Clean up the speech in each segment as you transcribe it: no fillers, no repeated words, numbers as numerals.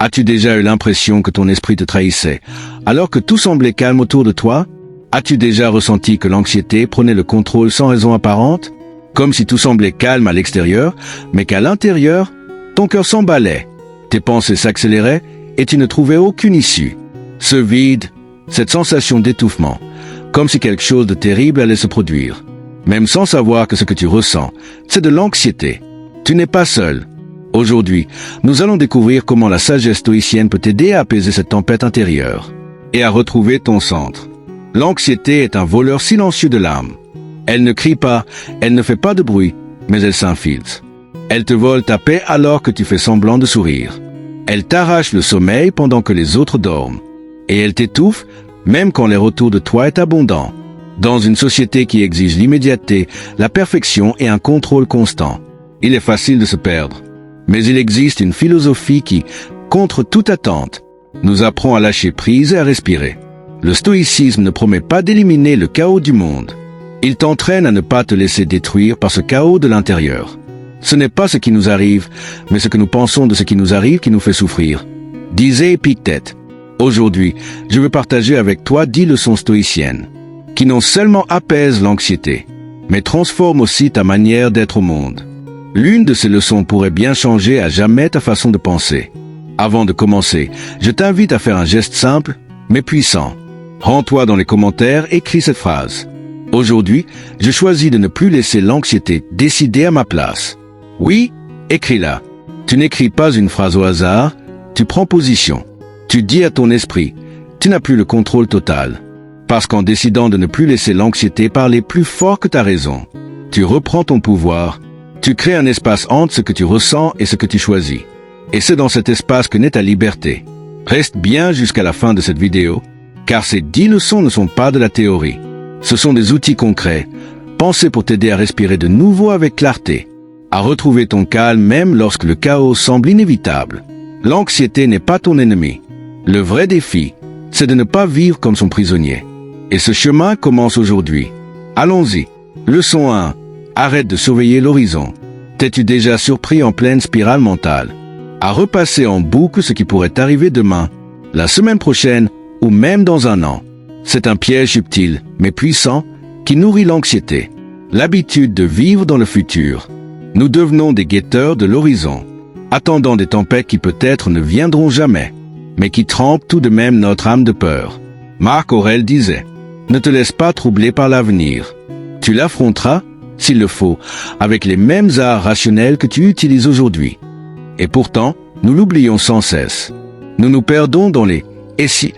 As-tu déjà eu l'impression que ton esprit te trahissait, alors que tout semblait calme autour de toi? As-tu déjà ressenti que l'anxiété prenait le contrôle sans raison apparente? Comme si tout semblait calme à l'extérieur, mais qu'à l'intérieur, ton cœur s'emballait, tes pensées s'accéléraient et tu ne trouvais aucune issue. Ce vide, cette sensation d'étouffement, comme si quelque chose de terrible allait se produire. Même sans savoir que ce que tu ressens, c'est de l'anxiété. Tu n'es pas seul. Aujourd'hui, nous allons découvrir comment la sagesse stoïcienne peut t'aider à apaiser cette tempête intérieure et à retrouver ton centre. L'anxiété est un voleur silencieux de l'âme. Elle ne crie pas, elle ne fait pas de bruit, mais elle s'infiltre. Elle te vole ta paix alors que tu fais semblant de sourire. Elle t'arrache le sommeil pendant que les autres dorment. Et elle t'étouffe, même quand l'air autour de toi est abondant. Dans une société qui exige l'immédiateté, la perfection et un contrôle constant, il est facile de se perdre. Mais il existe une philosophie qui, contre toute attente, nous apprend à lâcher prise et à respirer. Le stoïcisme ne promet pas d'éliminer le chaos du monde. Il t'entraîne à ne pas te laisser détruire par ce chaos de l'intérieur. Ce n'est pas ce qui nous arrive, mais ce que nous pensons de ce qui nous arrive qui nous fait souffrir, disait Épictète. Aujourd'hui, je veux partager avec toi 10 leçons stoïciennes, qui non seulement apaisent l'anxiété, mais transforment aussi ta manière d'être au monde. L'une de ces leçons pourrait bien changer à jamais ta façon de penser. Avant de commencer, je t'invite à faire un geste simple, mais puissant. Rends-toi dans les commentaires, écris cette phrase. Aujourd'hui, je choisis de ne plus laisser l'anxiété décider à ma place. Oui, écris-la. Tu n'écris pas une phrase au hasard, tu prends position. Tu dis à ton esprit, tu n'as plus le contrôle total. Parce qu'en décidant de ne plus laisser l'anxiété parler plus fort que ta raison, tu reprends ton pouvoir, tu crées un espace entre ce que tu ressens et ce que tu choisis. Et c'est dans cet espace que naît ta liberté. Reste bien jusqu'à la fin de cette vidéo, car ces 10 leçons ne sont pas de la théorie. Ce sont des outils concrets, pensés pour t'aider à respirer de nouveau avec clarté, à retrouver ton calme même lorsque le chaos semble inévitable. L'anxiété n'est pas ton ennemi. Le vrai défi, c'est de ne pas vivre comme son prisonnier. Et ce chemin commence aujourd'hui. Allons-y. Leçon 1. Arrête de surveiller l'horizon. T'es-tu déjà surpris en pleine spirale mentale, à repasser en boucle ce qui pourrait arriver demain, la semaine prochaine ou même dans un an? C'est un piège subtil, mais puissant, qui nourrit l'anxiété. L'habitude de vivre dans le futur. Nous devenons des guetteurs de l'horizon, attendant des tempêtes qui peut-être ne viendront jamais, mais qui trempent tout de même notre âme de peur. Marc Aurèle disait, « Ne te laisse pas troubler par l'avenir. Tu l'affronteras, s'il le faut, avec les mêmes arts rationnels que tu utilises aujourd'hui. » Et pourtant, nous l'oublions sans cesse. Nous nous perdons dans les « et si ?»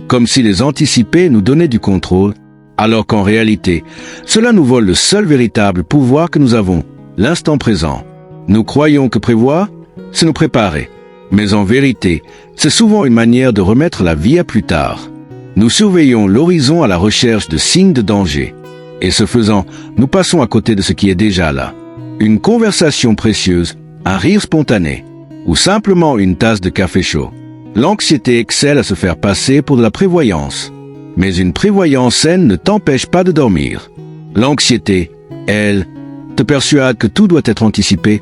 comme si les anticiper nous donnaient du contrôle, alors qu'en réalité, cela nous vole le seul véritable pouvoir que nous avons, l'instant présent. Nous croyons que prévoir, c'est nous préparer. Mais en vérité, c'est souvent une manière de remettre la vie à plus tard. Nous surveillons l'horizon à la recherche de signes de danger. Et ce faisant, nous passons à côté de ce qui est déjà là. Une conversation précieuse, un rire spontané, ou simplement une tasse de café chaud. L'anxiété excelle à se faire passer pour de la prévoyance. Mais une prévoyance saine ne t'empêche pas de dormir. L'anxiété, elle, te persuade que tout doit être anticipé,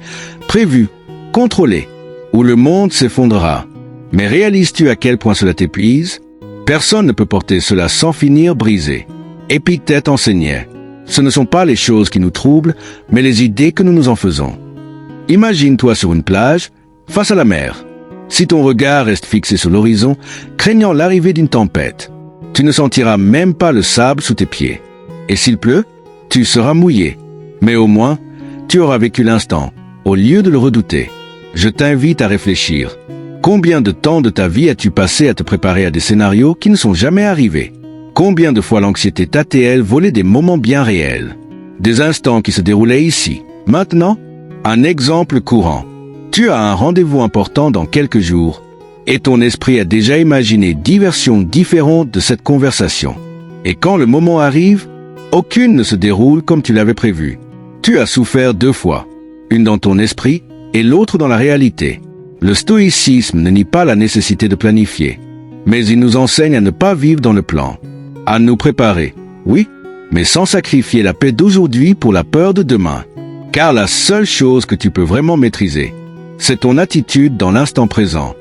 prévu, contrôlé, ou le monde s'effondrera. Mais réalises-tu à quel point cela t'épuise? Personne ne peut porter cela sans finir brisé. Épictète enseignait, ce ne sont pas les choses qui nous troublent, mais les idées que nous nous en faisons. Imagine-toi sur une plage, face à la mer. Si ton regard reste fixé sur l'horizon, craignant l'arrivée d'une tempête, tu ne sentiras même pas le sable sous tes pieds. Et s'il pleut, tu seras mouillé. Mais au moins, tu auras vécu l'instant, au lieu de le redouter. Je t'invite à réfléchir. Combien de temps de ta vie as-tu passé à te préparer à des scénarios qui ne sont jamais arrivés? Combien de fois l'anxiété t'a-t-elle volé des moments bien réels? Des instants qui se déroulaient ici, maintenant? Un exemple courant. Tu as un rendez-vous important dans quelques jours, et ton esprit a déjà imaginé 10 versions différentes de cette conversation. Et quand le moment arrive, aucune ne se déroule comme tu l'avais prévu. Tu as souffert 2 fois, une dans ton esprit et l'autre dans la réalité. Le stoïcisme ne nie pas la nécessité de planifier, mais il nous enseigne à ne pas vivre dans le plan, à nous préparer, oui, mais sans sacrifier la paix d'aujourd'hui pour la peur de demain. Car la seule chose que tu peux vraiment maîtriser, c'est ton attitude dans l'instant présent.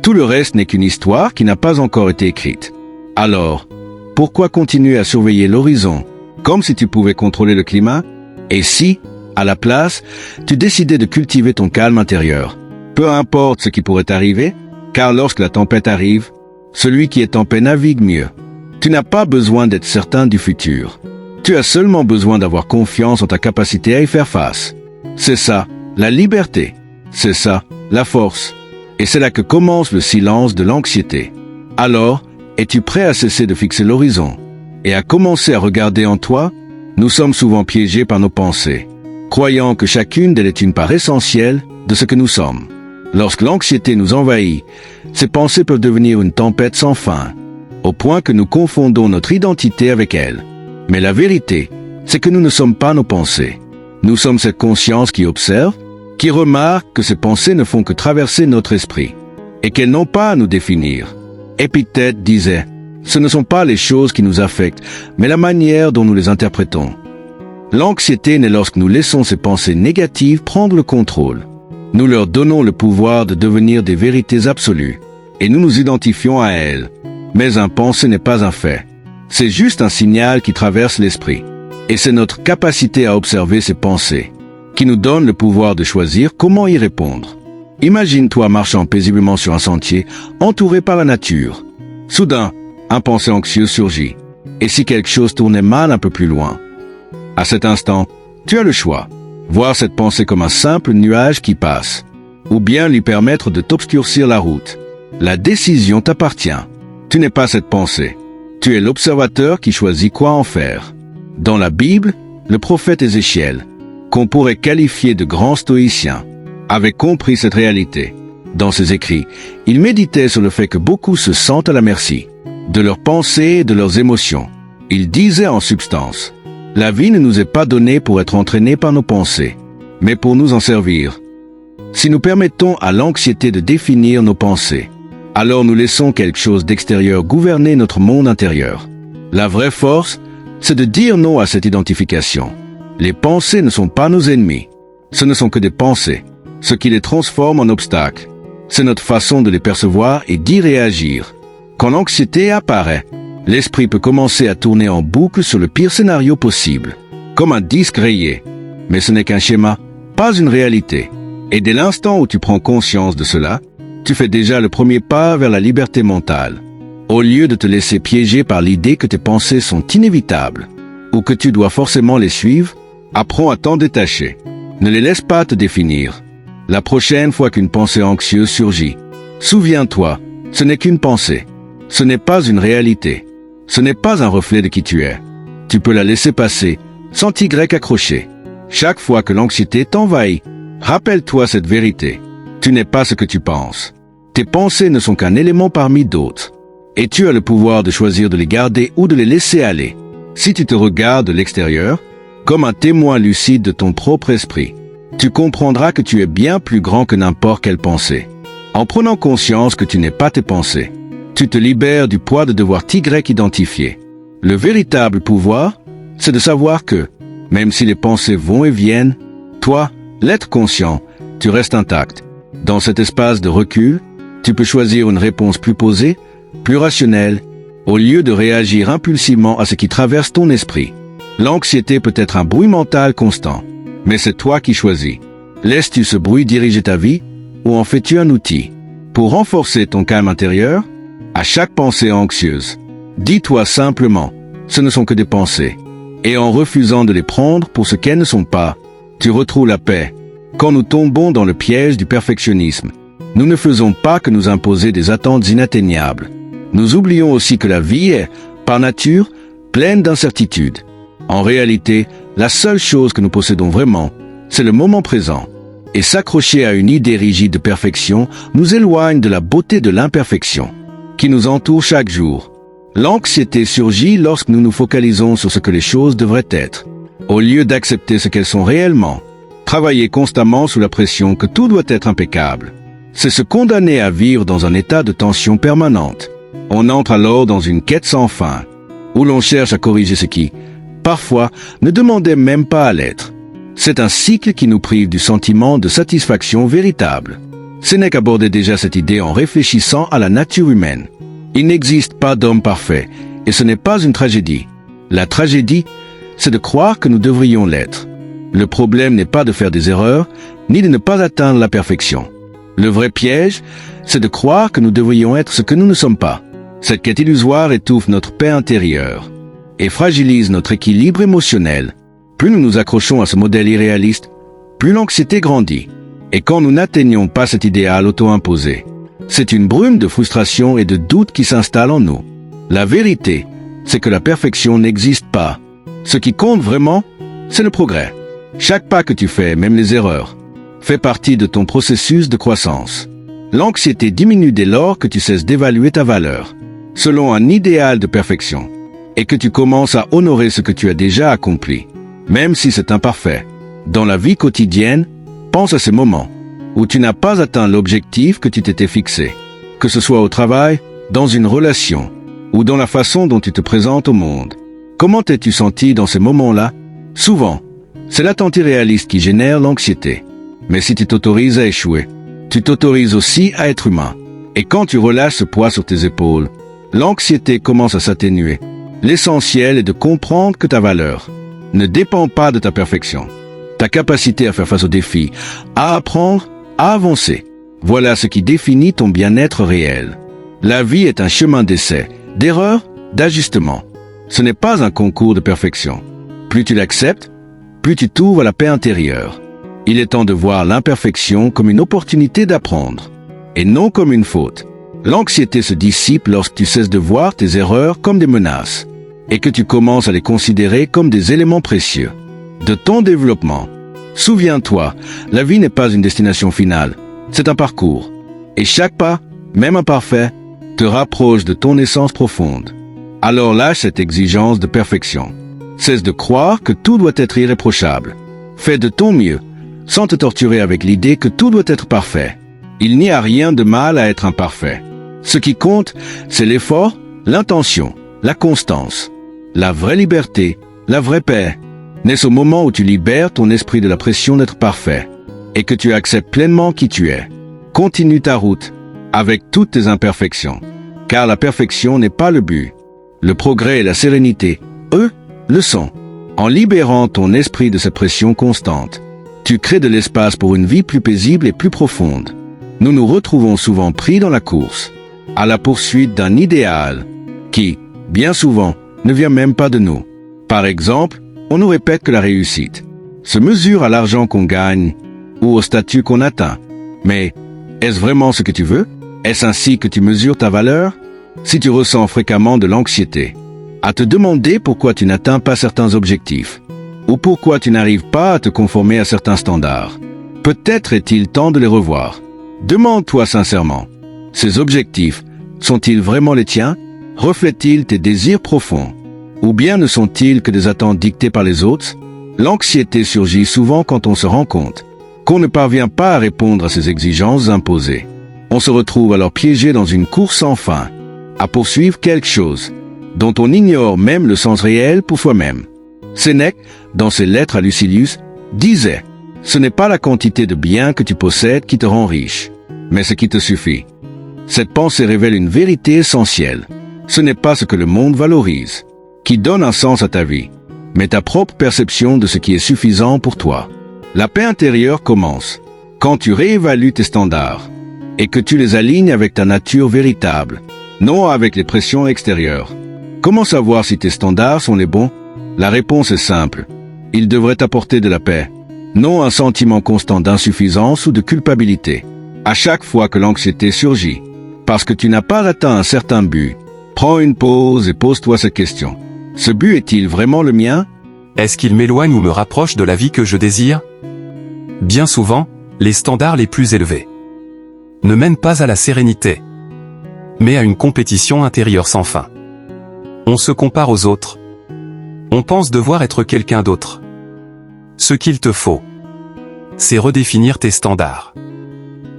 Tout le reste n'est qu'une histoire qui n'a pas encore été écrite. Alors, pourquoi continuer à surveiller l'horizon, comme si tu pouvais contrôler le climat? Et si, à la place, tu décidais de cultiver ton calme intérieur? Peu importe ce qui pourrait arriver, car lorsque la tempête arrive, celui qui est en paix navigue mieux. Tu n'as pas besoin d'être certain du futur. Tu as seulement besoin d'avoir confiance en ta capacité à y faire face. C'est ça, la liberté. C'est ça, la force. Et c'est là que commence le silence de l'anxiété. Alors, es-tu prêt à cesser de fixer l'horizon et à commencer à regarder en toi? Nous sommes souvent piégés par nos pensées, croyant que chacune d'elles est une part essentielle de ce que nous sommes. Lorsque l'anxiété nous envahit, ces pensées peuvent devenir une tempête sans fin, au point que nous confondons notre identité avec elles. Mais la vérité, c'est que nous ne sommes pas nos pensées. Nous sommes cette conscience qui observe, qui remarque que ces pensées ne font que traverser notre esprit, et qu'elles n'ont pas à nous définir. Épictète disait, « Ce ne sont pas les choses qui nous affectent, mais la manière dont nous les interprétons. » L'anxiété naît lorsque nous laissons ces pensées négatives prendre le contrôle. Nous leur donnons le pouvoir de devenir des vérités absolues, et nous nous identifions à elles. Mais un pensée n'est pas un fait. C'est juste un signal qui traverse l'esprit. Et c'est notre capacité à observer ces pensées qui nous donne le pouvoir de choisir comment y répondre. Imagine-toi marchant paisiblement sur un sentier, entouré par la nature. Soudain, un pensée anxieux surgit. Et si quelque chose tournait mal un peu plus loin? À cet instant, tu as le choix. Voir cette pensée comme un simple nuage qui passe, ou bien lui permettre de t'obscurcir la route. La décision t'appartient. Tu n'es pas cette pensée. Tu es l'observateur qui choisit quoi en faire. Dans la Bible, le prophète Ézéchiel, qu'on pourrait qualifier de grand stoïcien, avait compris cette réalité. Dans ses écrits, il méditait sur le fait que beaucoup se sentent à la merci de leurs pensées et de leurs émotions. Il disait en substance, « La vie ne nous est pas donnée pour être entraînée par nos pensées, mais pour nous en servir. » Si nous permettons à l'anxiété de définir nos pensées, alors nous laissons quelque chose d'extérieur gouverner notre monde intérieur. La vraie force, c'est de dire non à cette identification. Les pensées ne sont pas nos ennemis. Ce ne sont que des pensées. Ce qui les transforme en obstacles, c'est notre façon de les percevoir et d'y réagir. Quand l'anxiété apparaît, l'esprit peut commencer à tourner en boucle sur le pire scénario possible, comme un disque rayé. Mais ce n'est qu'un schéma, pas une réalité. Et dès l'instant où tu prends conscience de cela, tu fais déjà le premier pas vers la liberté mentale. Au lieu de te laisser piéger par l'idée que tes pensées sont inévitables, ou que tu dois forcément les suivre, apprends à t'en détacher. Ne les laisse pas te définir. La prochaine fois qu'une pensée anxieuse surgit, souviens-toi, ce n'est qu'une pensée. Ce n'est pas une réalité. Ce n'est pas un reflet de qui tu es. Tu peux la laisser passer, sans Y accroché. Chaque fois que l'anxiété t'envahit, rappelle-toi cette vérité. Tu n'es pas ce que tu penses. Tes pensées ne sont qu'un élément parmi d'autres. Et tu as le pouvoir de choisir de les garder ou de les laisser aller. Si tu te regardes de l'extérieur, comme un témoin lucide de ton propre esprit, tu comprendras que tu es bien plus grand que n'importe quelle pensée. En prenant conscience que tu n'es pas tes pensées, tu te libères du poids de devoir identifier. Le véritable pouvoir, c'est de savoir que, même si les pensées vont et viennent, toi, l'être conscient, tu restes intact. Dans cet espace de recul, tu peux choisir une réponse plus posée, plus rationnelle, au lieu de réagir impulsivement à ce qui traverse ton esprit. L'anxiété peut être un bruit mental constant, mais c'est toi qui choisis. Laisses-tu ce bruit diriger ta vie, ou en fais-tu un outil? Pour renforcer ton calme intérieur, à chaque pensée anxieuse, dis-toi simplement, ce ne sont que des pensées. Et en refusant de les prendre pour ce qu'elles ne sont pas, tu retrouves la paix. Quand nous tombons dans le piège du perfectionnisme, nous ne faisons pas que nous imposer des attentes inatteignables. Nous oublions aussi que la vie est, par nature, pleine d'incertitudes. En réalité, la seule chose que nous possédons vraiment, c'est le moment présent. Et s'accrocher à une idée rigide de perfection nous éloigne de la beauté de l'imperfection, qui nous entoure chaque jour. L'anxiété surgit lorsque nous nous focalisons sur ce que les choses devraient être, au lieu d'accepter ce qu'elles sont réellement. Travailler constamment sous la pression que tout doit être impeccable, c'est se condamner à vivre dans un état de tension permanente. On entre alors dans une quête sans fin, où l'on cherche à corriger ce qui, parfois, ne demandait même pas à l'être. C'est un cycle qui nous prive du sentiment de satisfaction véritable. Sénèque abordait déjà cette idée en réfléchissant à la nature humaine. Il n'existe pas d'homme parfait, et ce n'est pas une tragédie. La tragédie, c'est de croire que nous devrions l'être. Le problème n'est pas de faire des erreurs, ni de ne pas atteindre la perfection. Le vrai piège, c'est de croire que nous devrions être ce que nous ne sommes pas. Cette quête illusoire étouffe notre paix intérieure et fragilise notre équilibre émotionnel. Plus nous nous accrochons à ce modèle irréaliste, plus l'anxiété grandit. Et quand nous n'atteignons pas cet idéal auto-imposé, c'est une brume de frustration et de doute qui s'installe en nous. La vérité, c'est que la perfection n'existe pas. Ce qui compte vraiment, c'est le progrès. Chaque pas que tu fais, même les erreurs, fait partie de ton processus de croissance. L'anxiété diminue dès lors que tu cesses d'évaluer ta valeur selon un idéal de perfection et que tu commences à honorer ce que tu as déjà accompli, même si c'est imparfait. Dans la vie quotidienne, pense à ces moments où tu n'as pas atteint l'objectif que tu t'étais fixé, que ce soit au travail, dans une relation ou dans la façon dont tu te présentes au monde. Comment t'es-tu senti dans ces moments-là? Souvent, c'est l'attente irréaliste qui génère l'anxiété. Mais si tu t'autorises à échouer, tu t'autorises aussi à être humain. Et quand tu relâches ce poids sur tes épaules, l'anxiété commence à s'atténuer. L'essentiel est de comprendre que ta valeur ne dépend pas de ta perfection. Ta capacité à faire face aux défis, à apprendre, à avancer. Voilà ce qui définit ton bien-être réel. La vie est un chemin d'essai, d'erreur, d'ajustement. Ce n'est pas un concours de perfection. Plus tu l'acceptes, plus tu t'ouvres à la paix intérieure. Il est temps de voir l'imperfection comme une opportunité d'apprendre, et non comme une faute. L'anxiété se dissipe lorsque tu cesses de voir tes erreurs comme des menaces, et que tu commences à les considérer comme des éléments précieux de ton développement. Souviens-toi, la vie n'est pas une destination finale, c'est un parcours. Et chaque pas, même imparfait, te rapproche de ton essence profonde. Alors lâche cette exigence de perfection. Cesse de croire que tout doit être irréprochable. Fais de ton mieux, sans te torturer avec l'idée que tout doit être parfait. Il n'y a rien de mal à être imparfait. Ce qui compte, c'est l'effort, l'intention, la constance. La vraie liberté, la vraie paix, naît au moment où tu libères ton esprit de la pression d'être parfait et que tu acceptes pleinement qui tu es. Continue ta route avec toutes tes imperfections, car la perfection n'est pas le but. Le progrès et la sérénité, eux, le sont. En libérant ton esprit de cette pression constante, tu crées de l'espace pour une vie plus paisible et plus profonde. Nous nous retrouvons souvent pris dans la course, à la poursuite d'un idéal qui, bien souvent, ne vient même pas de nous. Par exemple, on nous répète que la réussite se mesure à l'argent qu'on gagne ou au statut qu'on atteint. Mais est-ce vraiment ce que tu veux? Est-ce ainsi que tu mesures ta valeur? Si tu ressens fréquemment de l'anxiété à te demander pourquoi tu n'atteins pas certains objectifs, ou pourquoi tu n'arrives pas à te conformer à certains standards, peut-être est-il temps de les revoir. Demande-toi sincèrement, ces objectifs sont-ils vraiment les tiens? Reflètent-ils tes désirs profonds? Ou bien ne sont-ils que des attentes dictées par les autres? L'anxiété surgit souvent quand on se rend compte qu'on ne parvient pas à répondre à ces exigences imposées. On se retrouve alors piégé dans une course sans fin, à poursuivre quelque chose dont on ignore même le sens réel pour soi-même. Sénèque, dans ses lettres à Lucilius, disait « Ce n'est pas la quantité de biens que tu possèdes qui te rend riche, mais ce qui te suffit. » Cette pensée révèle une vérité essentielle. Ce n'est pas ce que le monde valorise qui donne un sens à ta vie, mais ta propre perception de ce qui est suffisant pour toi. La paix intérieure commence quand tu réévalues tes standards et que tu les alignes avec ta nature véritable, non avec les pressions extérieures. Comment savoir si tes standards sont les bons? La réponse est simple. Ils devraient t'apporter de la paix, non un sentiment constant d'insuffisance ou de culpabilité. À chaque fois que l'anxiété surgit, parce que tu n'as pas atteint un certain but, prends une pause et pose-toi cette question. Ce but est-il vraiment le mien? Est-ce qu'il m'éloigne ou me rapproche de la vie que je désire? Bien souvent, les standards les plus élevés ne mènent pas à la sérénité, mais à une compétition intérieure sans fin. On se compare aux autres. On pense devoir être quelqu'un d'autre. Ce qu'il te faut, c'est redéfinir tes standards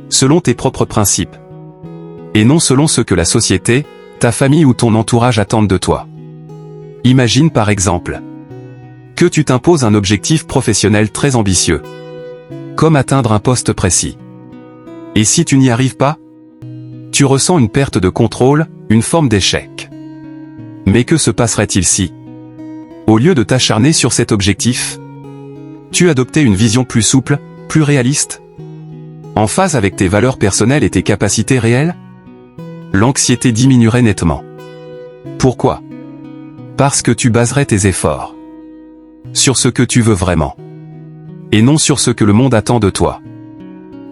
selon tes propres principes, et non selon ce que la société, ta famille ou ton entourage attendent de toi. Imagine par exemple que tu t'imposes un objectif professionnel très ambitieux, comme atteindre un poste précis. Et si tu n'y arrives pas? Tu ressens une perte de contrôle, une forme d'échec. Mais que se passerait-il si, au lieu de t'acharner sur cet objectif, tu adoptais une vision plus souple, plus réaliste, en phase avec tes valeurs personnelles et tes capacités réelles? L'anxiété diminuerait nettement. Pourquoi? Parce que tu baserais tes efforts sur ce que tu veux vraiment, et non sur ce que le monde attend de toi.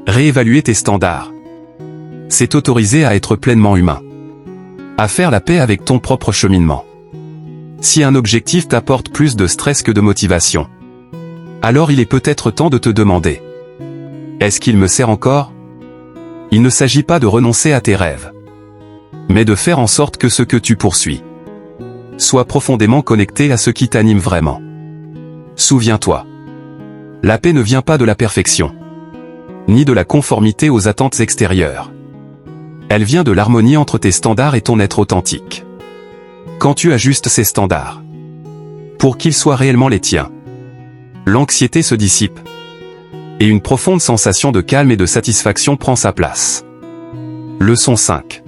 Réévaluer tes standards, c'est t'autoriser à être pleinement humain, à faire la paix avec ton propre cheminement. Si un objectif t'apporte plus de stress que de motivation, alors il est peut-être temps de te demander: est-ce qu'il me sert encore? Il ne s'agit pas de renoncer à tes rêves, mais de faire en sorte que ce que tu poursuis soit profondément connecté à ce qui t'anime vraiment. Souviens-toi, la paix ne vient pas de la perfection, ni de la conformité aux attentes extérieures. Elle vient de l'harmonie entre tes standards et ton être authentique. Quand tu ajustes ces standards pour qu'ils soient réellement les tiens, l'anxiété se dissipe, et une profonde sensation de calme et de satisfaction prend sa place. Leçon 5.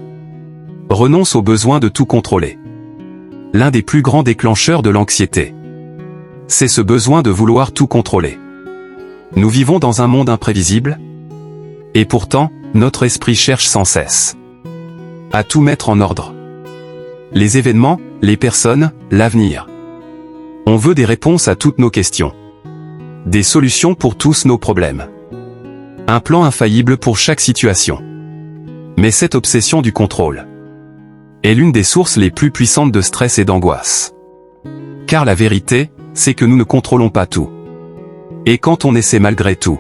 Renonce au besoin de tout contrôler. L'un des plus grands déclencheurs de l'anxiété, c'est ce besoin de vouloir tout contrôler. Nous vivons dans un monde imprévisible, et pourtant, notre esprit cherche sans cesse à tout mettre en ordre. Les événements, les personnes, l'avenir. On veut des réponses à toutes nos questions, des solutions pour tous nos problèmes, un plan infaillible pour chaque situation. Mais cette obsession du contrôle est l'une des sources les plus puissantes de stress et d'angoisse. Car la vérité, c'est que nous ne contrôlons pas tout. Et quand on essaie malgré tout,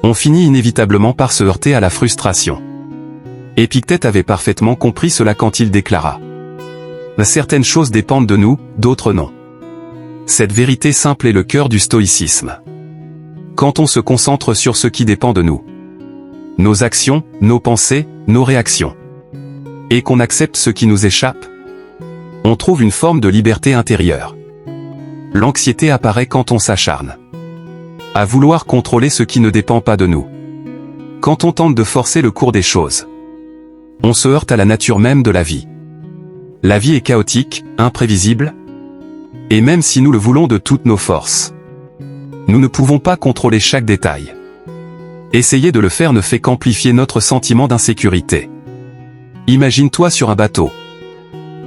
on finit inévitablement par se heurter à la frustration. Épictète avait parfaitement compris cela quand il déclara: certaines choses dépendent de nous, d'autres non. Cette vérité simple est le cœur du stoïcisme. Quand on se concentre sur ce qui dépend de nous, nos actions, nos pensées, nos réactions, et qu'on accepte ce qui nous échappe, on trouve une forme de liberté intérieure. L'anxiété apparaît quand on s'acharne à vouloir contrôler ce qui ne dépend pas de nous. Quand on tente de forcer le cours des choses, on se heurte à la nature même de la vie. La vie est chaotique, imprévisible, et même si nous le voulons de toutes nos forces, nous ne pouvons pas contrôler chaque détail. Essayer de le faire ne fait qu'amplifier notre sentiment d'insécurité. Imagine-toi sur un bateau,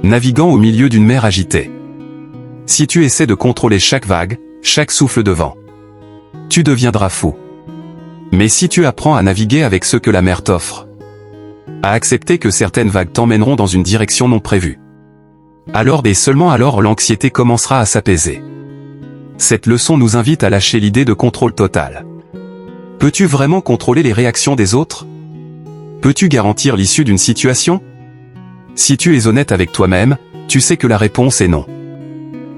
naviguant au milieu d'une mer agitée. Si tu essaies de contrôler chaque vague, chaque souffle de vent, tu deviendras fou. Mais si tu apprends à naviguer avec ce que la mer t'offre, à accepter que certaines vagues t'emmèneront dans une direction non prévue, alors et seulement alors l'anxiété commencera à s'apaiser. Cette leçon nous invite à lâcher l'idée de contrôle total. Peux-tu vraiment contrôler les réactions des autres? Peux-tu garantir l'issue d'une situation? Si tu es honnête avec toi-même, tu sais que la réponse est non.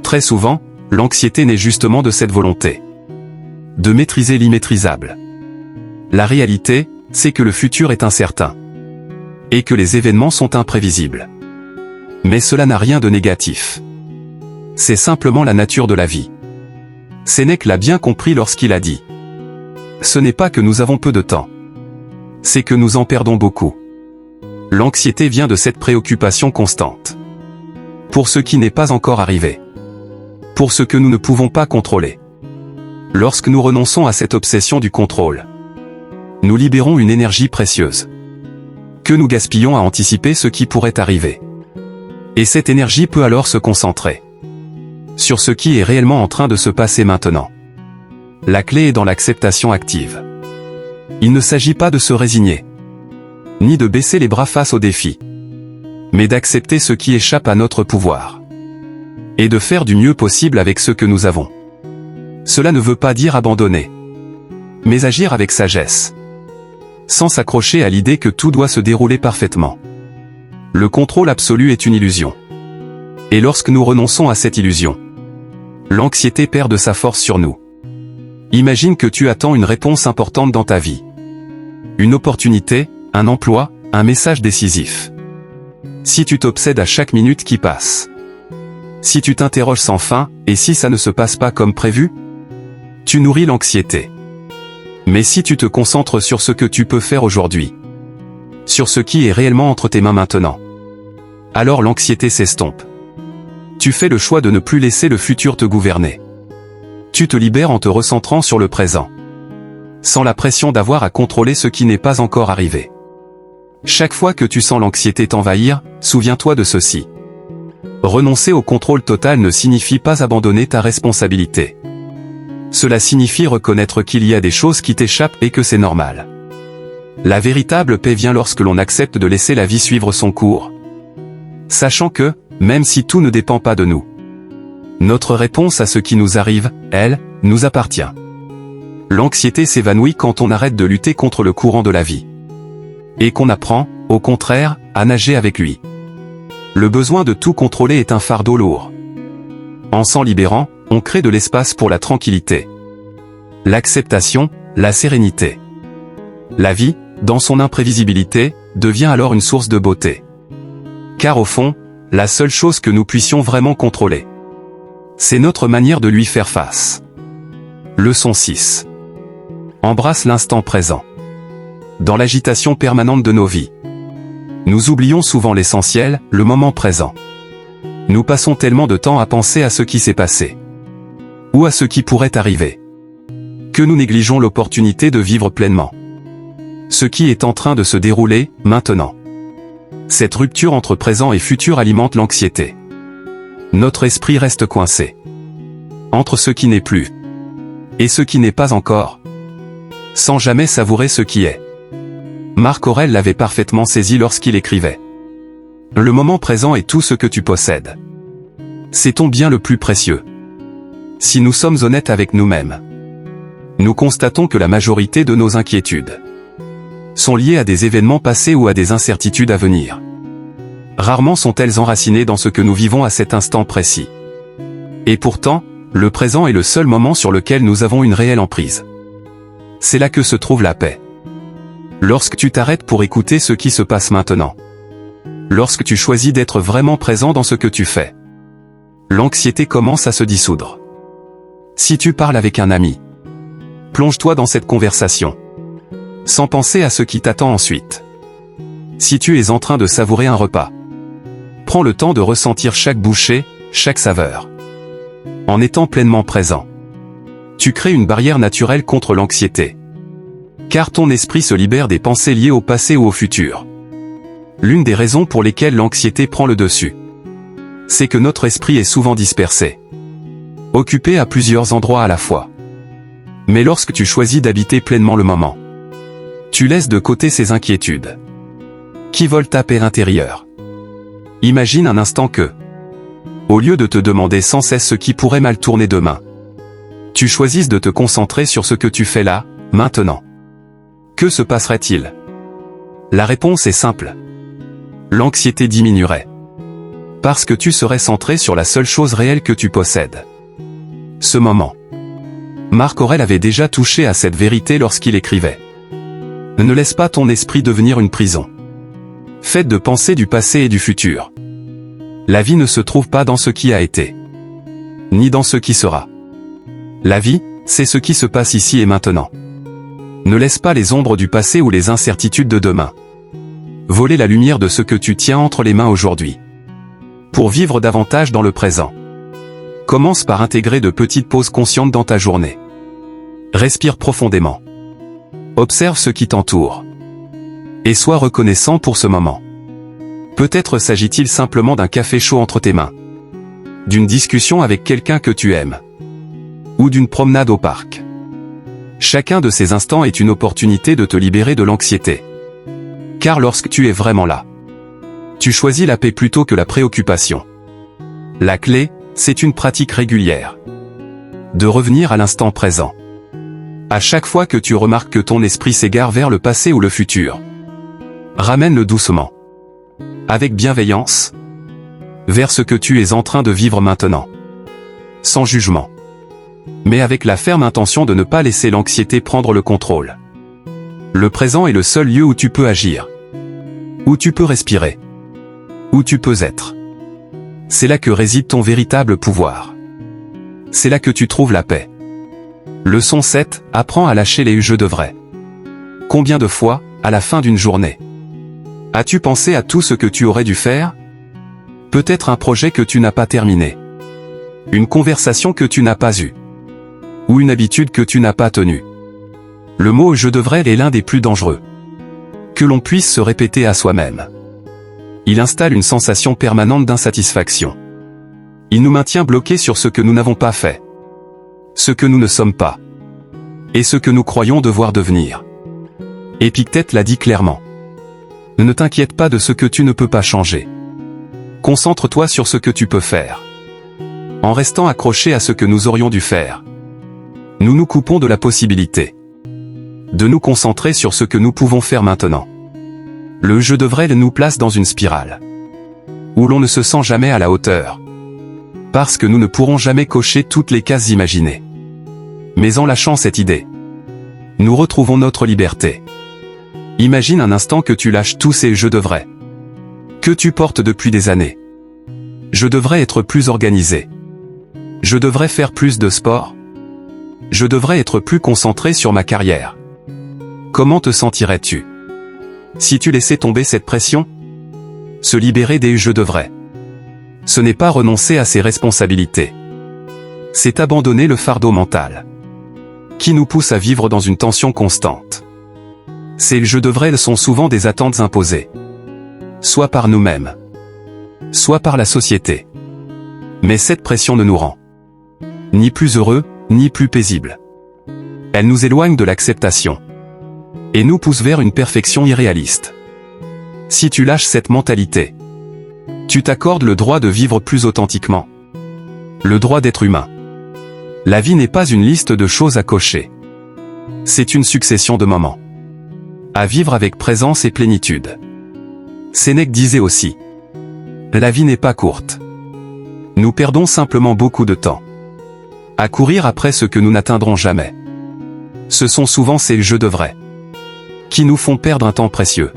Très souvent, l'anxiété naît justement de cette volonté de maîtriser l'immaîtrisable. La réalité, c'est que le futur est incertain, et que les événements sont imprévisibles. Mais cela n'a rien de négatif. C'est simplement la nature de la vie. Sénèque l'a bien compris lorsqu'il a dit: ce n'est pas que nous avons peu de temps, c'est que nous en perdons beaucoup. L'anxiété vient de cette préoccupation constante pour ce qui n'est pas encore arrivé, pour ce que nous ne pouvons pas contrôler. Lorsque nous renonçons à cette obsession du contrôle, nous libérons une énergie précieuse que nous gaspillons à anticiper ce qui pourrait arriver. Et cette énergie peut alors se concentrer sur ce qui est réellement en train de se passer maintenant. La clé est dans l'acceptation active. Il ne s'agit pas de se résigner, ni de baisser les bras face aux défis, mais d'accepter ce qui échappe à notre pouvoir, et de faire du mieux possible avec ce que nous avons. Cela ne veut pas dire abandonner, mais agir avec sagesse, sans s'accrocher à l'idée que tout doit se dérouler parfaitement. Le contrôle absolu est une illusion. Et lorsque nous renonçons à cette illusion, l'anxiété perd de sa force sur nous. Imagine que tu attends une réponse importante dans ta vie. Une opportunité, un emploi, un message décisif. Si tu t'obsèdes à chaque minute qui passe, si tu t'interroges sans fin, et si ça ne se passe pas comme prévu, tu nourris l'anxiété. Mais si tu te concentres sur ce que tu peux faire aujourd'hui, sur ce qui est réellement entre tes mains maintenant, alors l'anxiété s'estompe. Tu fais le choix de ne plus laisser le futur te gouverner. Tu te libères en te recentrant sur le présent, sans la pression d'avoir à contrôler ce qui n'est pas encore arrivé. Chaque fois que tu sens l'anxiété t'envahir, souviens-toi de ceci. Renoncer au contrôle total ne signifie pas abandonner ta responsabilité. Cela signifie reconnaître qu'il y a des choses qui t'échappent et que c'est normal. La véritable paix vient lorsque l'on accepte de laisser la vie suivre son cours, sachant que, même si tout ne dépend pas de nous, notre réponse à ce qui nous arrive, elle, nous appartient. L'anxiété s'évanouit quand on arrête de lutter contre le courant de la vie, et qu'on apprend, au contraire, à nager avec lui. Le besoin de tout contrôler est un fardeau lourd. En s'en libérant, on crée de l'espace pour la tranquillité, l'acceptation, la sérénité. La vie, dans son imprévisibilité, devient alors une source de beauté. Car au fond, la seule chose que nous puissions vraiment contrôler, c'est notre manière de lui faire face. Leçon 6. Embrasse l'instant présent. Dans l'agitation permanente de nos vies, nous oublions souvent l'essentiel, le moment présent. Nous passons tellement de temps à penser à ce qui s'est passé, ou à ce qui pourrait arriver, que nous négligeons l'opportunité de vivre pleinement ce qui est en train de se dérouler, maintenant. Cette rupture entre présent et futur alimente l'anxiété. Notre esprit reste coincé entre ce qui n'est plus et ce qui n'est pas encore, sans jamais savourer ce qui est. Marc Aurèle l'avait parfaitement saisi lorsqu'il écrivait: le moment présent est tout ce que tu possèdes. C'est ton bien le plus précieux. Si nous sommes honnêtes avec nous-mêmes, nous constatons que la majorité de nos inquiétudes sont liées à des événements passés ou à des incertitudes à venir. Rarement sont-elles enracinées dans ce que nous vivons à cet instant précis. Et pourtant, le présent est le seul moment sur lequel nous avons une réelle emprise. C'est là que se trouve la paix. Lorsque tu t'arrêtes pour écouter ce qui se passe maintenant, lorsque tu choisis d'être vraiment présent dans ce que tu fais, l'anxiété commence à se dissoudre. Si tu parles avec un ami, plonge-toi dans cette conversation, sans penser à ce qui t'attend ensuite. Si tu es en train de savourer un repas, prends le temps de ressentir chaque bouchée, chaque saveur. En étant pleinement présent, tu crées une barrière naturelle contre l'anxiété, car ton esprit se libère des pensées liées au passé ou au futur. L'une des raisons pour lesquelles l'anxiété prend le dessus, c'est que notre esprit est souvent dispersé, occupé à plusieurs endroits à la fois. Mais lorsque tu choisis d'habiter pleinement le moment, tu laisses de côté ces inquiétudes qui volent ta paix intérieure. Imagine un instant que, au lieu de te demander sans cesse ce qui pourrait mal tourner demain, tu choisisses de te concentrer sur ce que tu fais là, maintenant. Que se passerait-il? La réponse est simple. L'anxiété diminuerait. Parce que tu serais centré sur la seule chose réelle que tu possèdes. Ce moment. Marc Aurèle avait déjà touché à cette vérité lorsqu'il écrivait: ne laisse pas ton esprit devenir une prison, faite de pensées du passé et du futur. La vie ne se trouve pas dans ce qui a été, ni dans ce qui sera. La vie, c'est ce qui se passe ici et maintenant. Ne laisse pas les ombres du passé ou les incertitudes de demain voler la lumière de ce que tu tiens entre les mains aujourd'hui. Pour vivre davantage dans le présent, commence par intégrer de petites pauses conscientes dans ta journée. Respire profondément. Observe ce qui t'entoure. Et sois reconnaissant pour ce moment. Peut-être s'agit-il simplement d'un café chaud entre tes mains, d'une discussion avec quelqu'un que tu aimes, ou d'une promenade au parc. Chacun de ces instants est une opportunité de te libérer de l'anxiété. Car lorsque tu es vraiment là, tu choisis la paix plutôt que la préoccupation. La clé, c'est une pratique régulière. De revenir à l'instant présent. À chaque fois que tu remarques que ton esprit s'égare vers le passé ou le futur, ramène-le doucement, avec bienveillance, vers ce que tu es en train de vivre maintenant. Sans jugement, mais avec la ferme intention de ne pas laisser l'anxiété prendre le contrôle. Le présent est le seul lieu où tu peux agir, où tu peux respirer, où tu peux être. C'est là que réside ton véritable pouvoir. C'est là que tu trouves la paix. Leçon 7, apprends à lâcher les « je devrais ». Combien de fois, à la fin d'une journée, as-tu pensé à tout ce que tu aurais dû faire? Peut-être un projet que tu n'as pas terminé. Une conversation que tu n'as pas eue. Ou une habitude que tu n'as pas tenue. Le mot « je devrais » est l'un des plus dangereux que l'on puisse se répéter à soi-même. Il installe une sensation permanente d'insatisfaction. Il nous maintient bloqués sur ce que nous n'avons pas fait, ce que nous ne sommes pas, et ce que nous croyons devoir devenir. Épictète l'a dit clairement. Ne t'inquiète pas de ce que tu ne peux pas changer. Concentre-toi sur ce que tu peux faire. En restant accroché à ce que nous aurions dû faire, nous nous coupons de la possibilité de nous concentrer sur ce que nous pouvons faire maintenant. Le « je devrais » nous place dans une spirale où l'on ne se sent jamais à la hauteur, parce que nous ne pourrons jamais cocher toutes les cases imaginées. Mais en lâchant cette idée, nous retrouvons notre liberté. Imagine un instant que tu lâches tous ces « je devrais » que tu portes depuis des années. Je devrais être plus organisé. Je devrais faire plus de sport. Je devrais être plus concentré sur ma carrière. Comment te sentirais-tu si tu laissais tomber cette pression? Se libérer des « je devrais ». Ce n'est pas renoncer à ses responsabilités. C'est abandonner le fardeau mental qui nous pousse à vivre dans une tension constante. Ces « je devrais » sont souvent des attentes imposées, soit par nous-mêmes, soit par la société. Mais cette pression ne nous rend ni plus heureux, ni plus paisible. Elle nous éloigne de l'acceptation et nous pousse vers une perfection irréaliste. Si tu lâches cette mentalité, tu t'accordes le droit de vivre plus authentiquement, le droit d'être humain. La vie n'est pas une liste de choses à cocher. C'est une succession de moments à vivre avec présence et plénitude. Sénèque disait aussi: la vie n'est pas courte. Nous perdons simplement beaucoup de temps à courir après ce que nous n'atteindrons jamais. Ce sont souvent ces « je devrais » qui nous font perdre un temps précieux.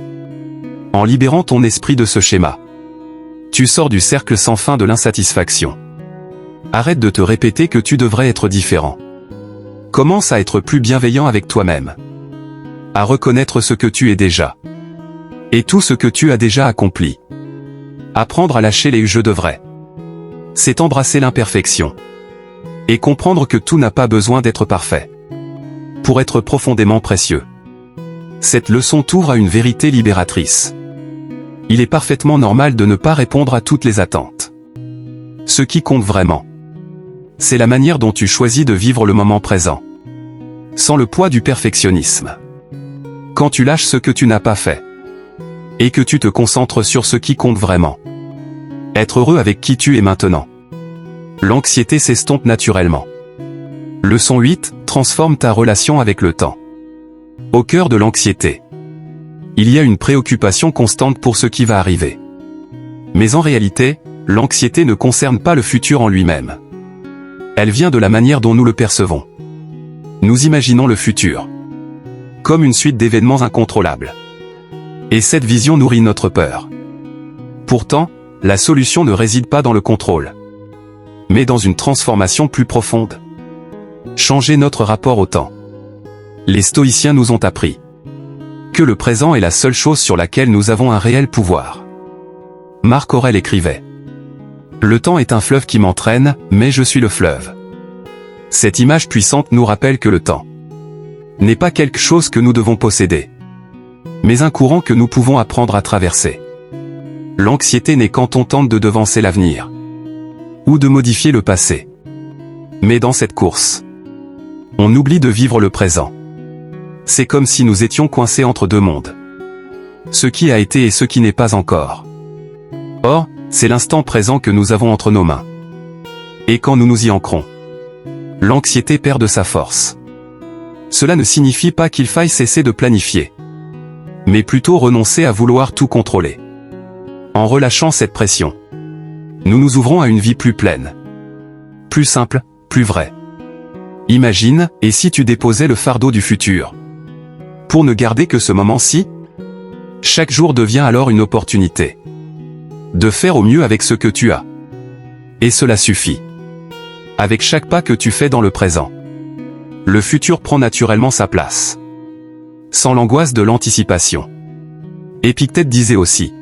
En libérant ton esprit de ce schéma, tu sors du cercle sans fin de l'insatisfaction. Arrête de te répéter que tu devrais être différent. Commence à être plus bienveillant avec toi-même, à reconnaître ce que tu es déjà, et tout ce que tu as déjà accompli. Apprendre à lâcher les « je devrais », c'est embrasser l'imperfection, et comprendre que tout n'a pas besoin d'être parfait pour être profondément précieux. Cette leçon t'ouvre à une vérité libératrice. Il est parfaitement normal de ne pas répondre à toutes les attentes. Ce qui compte vraiment, c'est la manière dont tu choisis de vivre le moment présent, sans le poids du perfectionnisme. Quand tu lâches ce que tu n'as pas fait, et que tu te concentres sur ce qui compte vraiment, être heureux avec qui tu es maintenant, l'anxiété s'estompe naturellement. Leçon 8, transforme ta relation avec le temps. Au cœur de l'anxiété, il y a une préoccupation constante pour ce qui va arriver. Mais en réalité, l'anxiété ne concerne pas le futur en lui-même. Elle vient de la manière dont nous le percevons. Nous imaginons le futur comme une suite d'événements incontrôlables. Et cette vision nourrit notre peur. Pourtant, la solution ne réside pas dans le contrôle, mais dans une transformation plus profonde. Changer notre rapport au temps. Les stoïciens nous ont appris que le présent est la seule chose sur laquelle nous avons un réel pouvoir. Marc Aurèle écrivait: le temps est un fleuve qui m'entraîne, mais je suis le fleuve. Cette image puissante nous rappelle que le temps n'est pas quelque chose que nous devons posséder, mais un courant que nous pouvons apprendre à traverser. L'anxiété n'est quand on tente de devancer l'avenir ou de modifier le passé. Mais dans cette course, on oublie de vivre le présent. C'est comme si nous étions coincés entre deux mondes, ce qui a été et ce qui n'est pas encore. Or, c'est l'instant présent que nous avons entre nos mains. Et quand nous nous y ancrons, l'anxiété perd de sa force. Cela ne signifie pas qu'il faille cesser de planifier, mais plutôt renoncer à vouloir tout contrôler. En relâchant cette pression, nous nous ouvrons à une vie plus pleine, plus simple, plus vraie. Imagine, et si tu déposais le fardeau du futur pour ne garder que ce moment-ci? Chaque jour devient alors une opportunité de faire au mieux avec ce que tu as. Et cela suffit. Avec chaque pas que tu fais dans le présent, Le futur prend naturellement sa place. Sans l'angoisse de l'anticipation. Épictète disait aussi: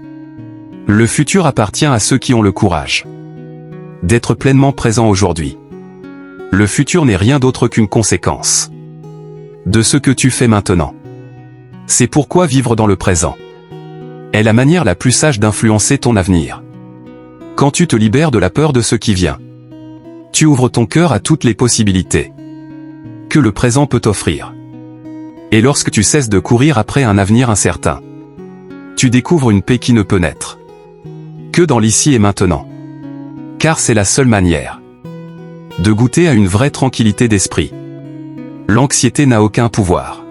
le futur appartient à ceux qui ont le courage d'être pleinement présents aujourd'hui. Le futur n'est rien d'autre qu'une conséquence de ce que tu fais maintenant. C'est pourquoi vivre dans le présent est la manière la plus sage d'influencer ton avenir. Quand tu te libères de la peur de ce qui vient, tu ouvres ton cœur à toutes les possibilités que le présent peut t'offrir. Et lorsque tu cesses de courir après un avenir incertain, tu découvres une paix qui ne peut naître que dans l'ici et maintenant. Car c'est la seule manière de goûter à une vraie tranquillité d'esprit. L'anxiété n'a aucun pouvoir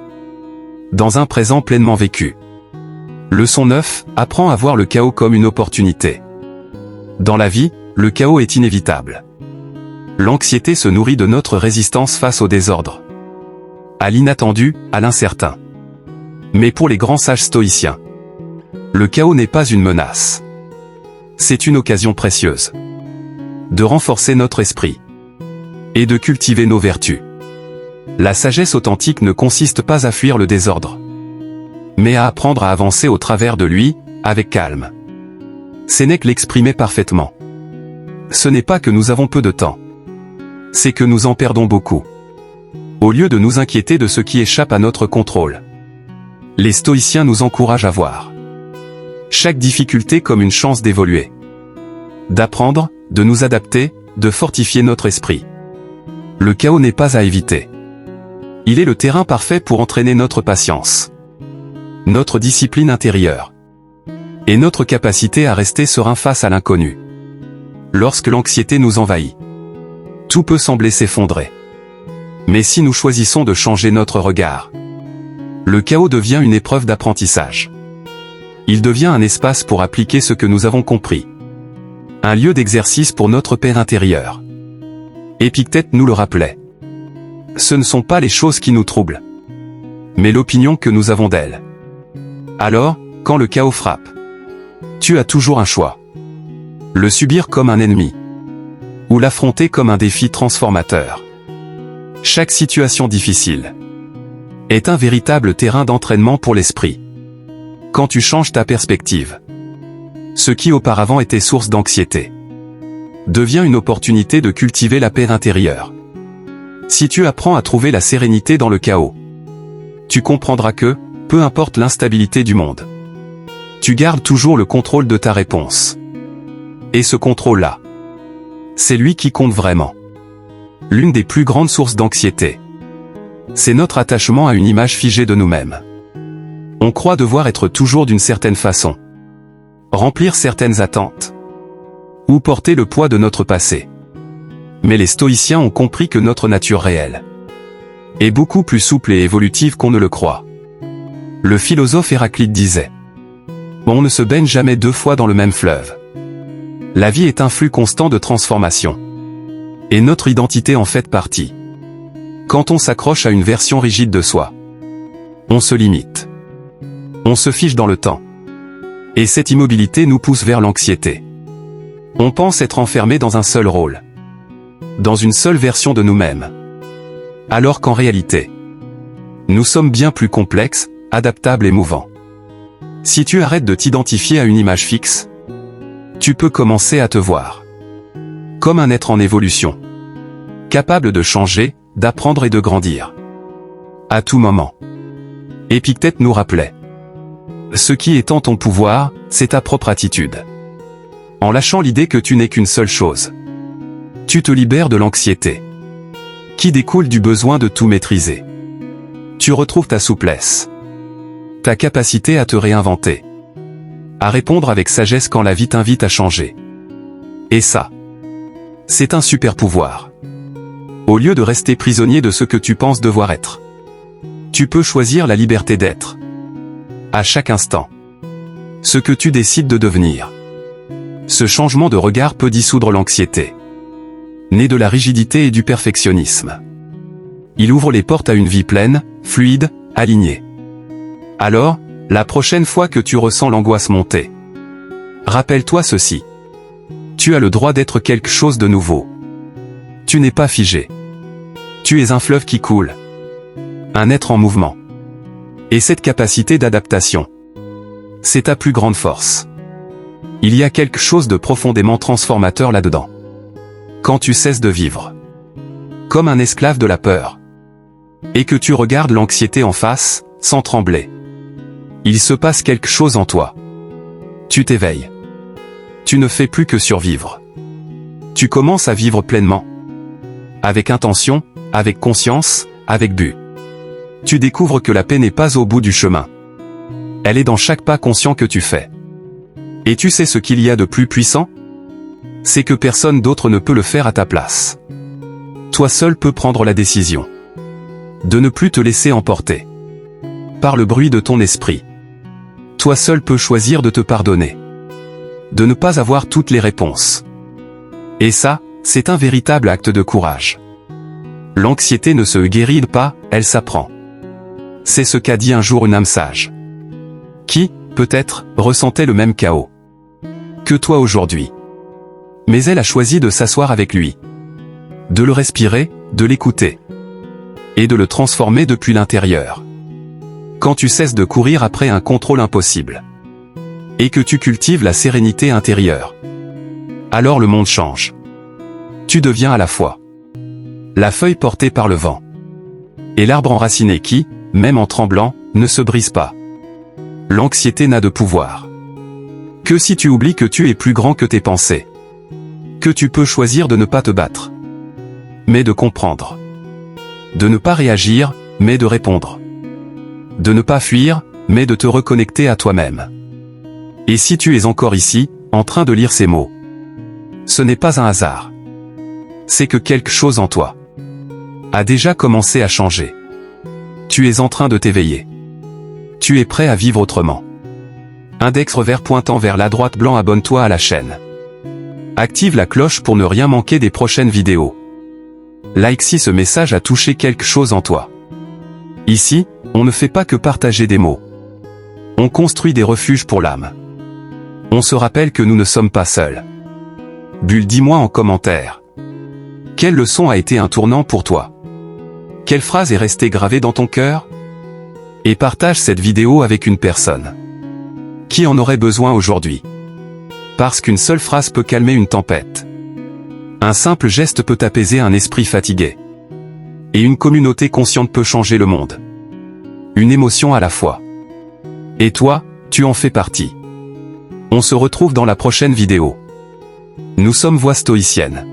dans un présent pleinement vécu. Leçon 9, apprends à voir le chaos comme une opportunité. Dans la vie, le chaos est inévitable. L'anxiété se nourrit de notre résistance face au désordre, à l'inattendu, à l'incertain. Mais pour les grands sages stoïciens, le chaos n'est pas une menace. C'est une occasion précieuse de renforcer notre esprit et de cultiver nos vertus. La sagesse authentique ne consiste pas à fuir le désordre, mais à apprendre à avancer au travers de lui, avec calme. Sénèque l'exprimait parfaitement. Ce n'est pas que nous avons peu de temps, c'est que nous en perdons beaucoup. Au lieu de nous inquiéter de ce qui échappe à notre contrôle, les stoïciens nous encouragent à voir chaque difficulté comme une chance d'évoluer, d'apprendre, de nous adapter, de fortifier notre esprit. Le chaos n'est pas à éviter. Il est le terrain parfait pour entraîner notre patience, notre discipline intérieure et notre capacité à rester serein face à l'inconnu. Lorsque l'anxiété nous envahit, tout peut sembler s'effondrer. Mais si nous choisissons de changer notre regard, le chaos devient une épreuve d'apprentissage. Il devient un espace pour appliquer ce que nous avons compris. Un lieu d'exercice pour notre paix intérieure. Épictète nous le rappelait. Ce ne sont pas les choses qui nous troublent, mais l'opinion que nous avons d'elles. Alors, quand le chaos frappe, tu as toujours un choix. Le subir comme un ennemi, ou l'affronter comme un défi transformateur. Chaque situation difficile est un véritable terrain d'entraînement pour l'esprit. Quand tu changes ta perspective, ce qui auparavant était source d'anxiété devient une opportunité de cultiver la paix intérieure. Si tu apprends à trouver la sérénité dans le chaos, tu comprendras que, peu importe l'instabilité du monde, tu gardes toujours le contrôle de ta réponse. Et ce contrôle-là, c'est lui qui compte vraiment. L'une des plus grandes sources d'anxiété, c'est notre attachement à une image figée de nous-mêmes. On croit devoir être toujours d'une certaine façon, remplir certaines attentes, ou porter le poids de notre passé. Mais les stoïciens ont compris que notre nature réelle est beaucoup plus souple et évolutive qu'on ne le croit. Le philosophe Héraclite disait: on ne se baigne jamais deux fois dans le même fleuve. La vie est un flux constant de transformation. Et notre identité en fait partie. Quand on s'accroche à une version rigide de soi, on se limite. On se fige dans le temps. Et cette immobilité nous pousse vers l'anxiété. On pense être enfermé dans un seul rôle, dans une seule version de nous-mêmes. Alors qu'en réalité, nous sommes bien plus complexes, adaptables et mouvants. Si tu arrêtes de t'identifier à une image fixe, tu peux commencer à te voir comme un être en évolution, capable de changer, d'apprendre et de grandir. À tout moment. Épictète nous rappelait: ce qui est en ton pouvoir, c'est ta propre attitude. En lâchant l'idée que tu n'es qu'une seule chose, tu te libères de l'anxiété, qui découle du besoin de tout maîtriser. Tu retrouves ta souplesse, ta capacité à te réinventer, à répondre avec sagesse quand la vie t'invite à changer. Et ça, c'est un super pouvoir. Au lieu de rester prisonnier de ce que tu penses devoir être, tu peux choisir la liberté d'être, à chaque instant, ce que tu décides de devenir. Ce changement de regard peut dissoudre l'anxiété, née de la rigidité et du perfectionnisme. Il ouvre les portes à une vie pleine, fluide, alignée. Alors, la prochaine fois que tu ressens l'angoisse monter, rappelle-toi ceci. Tu as le droit d'être quelque chose de nouveau. Tu n'es pas figé. Tu es un fleuve qui coule. un être en mouvement. Et cette capacité d'adaptation, c'est ta plus grande force. Il y a quelque chose de profondément transformateur là-dedans. Quand tu cesses de vivre comme un esclave de la peur, et que tu regardes l'anxiété en face, sans trembler, il se passe quelque chose en toi. Tu t'éveilles. Tu ne fais plus que survivre. Tu commences à vivre pleinement. Avec intention, avec conscience, avec but. Tu découvres que la paix n'est pas au bout du chemin. Elle est dans chaque pas conscient que tu fais. Et tu sais ce qu'il y a de plus puissant? C'est que personne d'autre ne peut le faire à ta place. Toi seul peux prendre la décision de ne plus te laisser emporter par le bruit de ton esprit. Toi seul peux choisir de te pardonner, de ne pas avoir toutes les réponses. Et ça, c'est un véritable acte de courage. L'anxiété ne se guérit pas, elle s'apprend. C'est ce qu'a dit un jour une âme sage, qui, peut-être, ressentait le même chaos que toi aujourd'hui. Mais elle a choisi de s'asseoir avec lui, de le respirer, de l'écouter, et de le transformer depuis l'intérieur. Quand tu cesses de courir après un contrôle impossible, et que tu cultives la sérénité intérieure, alors le monde change. Tu deviens à la fois la feuille portée par le vent, et l'arbre enraciné qui, même en tremblant, ne se brise pas. L'anxiété n'a de pouvoir que si tu oublies que tu es plus grand que tes pensées, que tu peux choisir de ne pas te battre, mais de comprendre, de ne pas réagir, mais de répondre, de ne pas fuir, mais de te reconnecter à toi-même. Et si tu es encore ici, en train de lire ces mots, ce n'est pas un hasard. C'est que quelque chose en toi a déjà commencé à changer. Tu es en train de t'éveiller. Tu es prêt à vivre autrement. Index revers pointant vers la droite blanc, abonne-toi à la chaîne. Active la cloche pour ne rien manquer des prochaines vidéos. Like si ce message a touché quelque chose en toi. Ici, on ne fait pas que partager des mots. On construit des refuges pour l'âme. On se rappelle que nous ne sommes pas seuls. Bulle, dis-moi en commentaire. Quelle leçon a été un tournant pour toi? Quelle phrase est restée gravée dans ton cœur? Et partage cette vidéo avec une personne qui en aurait besoin aujourd'hui. Parce qu'une seule phrase peut calmer une tempête. Un simple geste peut apaiser un esprit fatigué. Et une communauté consciente peut changer le monde. Une émotion à la fois. Et toi, tu en fais partie. On se retrouve dans la prochaine vidéo. Nous sommes Voix Stoïcienne.